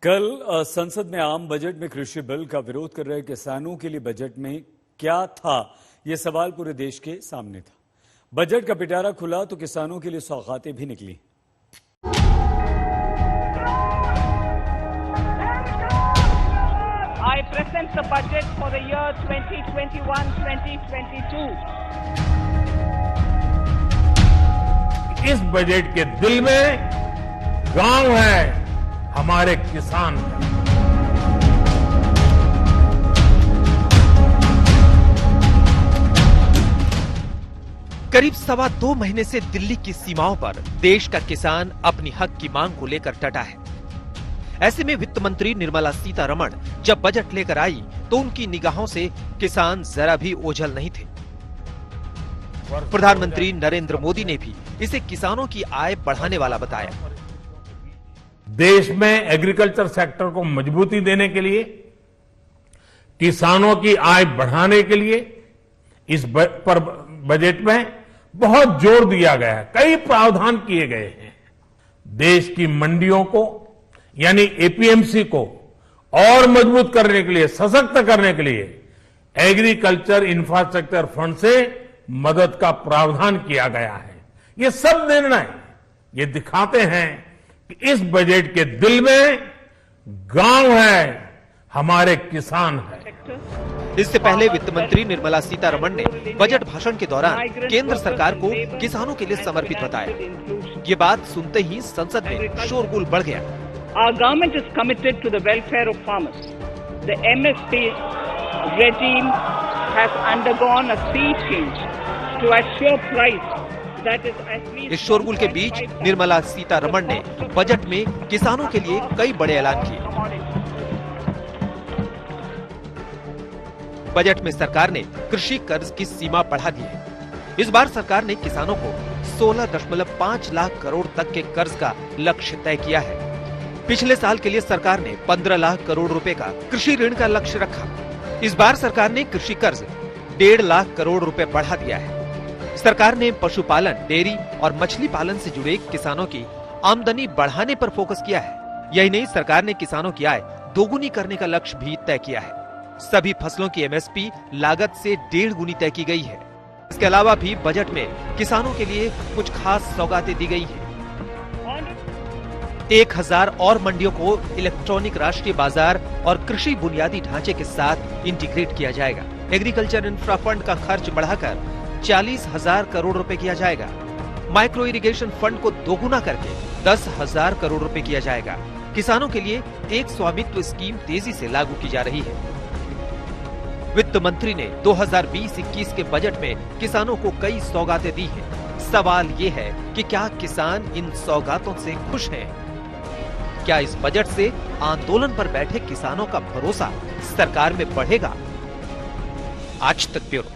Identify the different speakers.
Speaker 1: कल संसद में आम बजट में कृषि बिल का विरोध कर रहे किसानों के लिए बजट में क्या था, यह सवाल पूरे देश के सामने था। बजट का पिटारा खुला तो किसानों के लिए सौगातें भी निकली।
Speaker 2: I present the budget for the year 2021-2022.
Speaker 3: इस बजट के दिल में गांव है, हमारे किसान हैं।
Speaker 4: करीब 2.25 महीने से दिल्ली की सीमाओं पर देश का किसान अपनी हक की मांग को लेकर डटा है। ऐसे में वित्त मंत्री निर्मला सीतारमण जब बजट लेकर आई तो उनकी निगाहों से किसान जरा भी ओझल नहीं थे। प्रधानमंत्री नरेंद्र मोदी ने भी इसे किसानों की आय बढ़ाने वाला बताया।
Speaker 3: देश में एग्रीकल्चर सेक्टर को मजबूती देने के लिए, किसानों की आय बढ़ाने के लिए इस बजट में बहुत जोर दिया गया है। कई प्रावधान किए गए हैं। देश की मंडियों को यानी एपीएमसी को और मजबूत करने के लिए, सशक्त करने के लिए एग्रीकल्चर इंफ्रास्ट्रक्चर फंड से मदद का प्रावधान किया गया है। ये सब निर्णय ये दिखाते हैं कि इस बजट के दिल में गांव है, हमारे किसान है।
Speaker 4: इससे पहले वित्त मंत्री निर्मला सीतारमण ने बजट भाषण के दौरान केंद्र सरकार को किसानों के लिए समर्पित बताया। ये बात सुनते ही संसद में शोरगुल बढ़ गया।
Speaker 2: Our government is committed to the welfare of farmers. The MSP regime has undergone a sea change to assure price that is at least।
Speaker 4: इस शोरगुल के बीच निर्मला सीतारमण ने बजट में किसानों के लिए कई बड़े ऐलान किए। बजट में सरकार ने कृषि कर्ज की सीमा बढ़ा दी है। इस बार सरकार ने किसानों को 16.5 लाख करोड़ तक के कर्ज का लक्ष्य तय किया है। पिछले साल के लिए सरकार ने 15 लाख करोड़ रुपए का कृषि ऋण का लक्ष्य रखा। इस बार सरकार ने कृषि कर्ज 1.5 लाख करोड़ रुपए बढ़ा दिया है। सरकार ने पशुपालन, डेयरी और मछली पालन से जुड़े किसानों की आमदनी बढ़ाने पर फोकस किया है। यही नहीं, सरकार ने किसानों की आय दोगुनी करने का लक्ष्य भी तय किया है। सभी फसलों की एमएसपी लागत से 1.5 गुनी तय की गई है। इसके अलावा भी बजट में किसानों के लिए कुछ खास सौगातें दी गई है। 1000 और मंडियों को इलेक्ट्रॉनिक राष्ट्रीय बाजार और कृषि बुनियादी ढांचे के साथ इंटीग्रेट किया जाएगा। एग्रीकल्चर इंफ्रा फंड का खर्च बढ़ाकर 40,000 करोड़ रुपए किया जाएगा। माइक्रो इरिगेशन फंड को दोगुना करके 10,000 करोड़ रुपए किया जाएगा। किसानों के लिए एक स्वामित्व स्कीम तेजी से लागू की जा रही है। वित्त मंत्री ने 2020-21 के बजट में किसानों को कई सौगातें दी हैं। सवाल ये है कि क्या किसान इन सौगातों से खुश हैं? क्या इस बजट से आंदोलन पर बैठे किसानों का भरोसा सरकार में बढ़ेगा? आज तक ब्यूरो।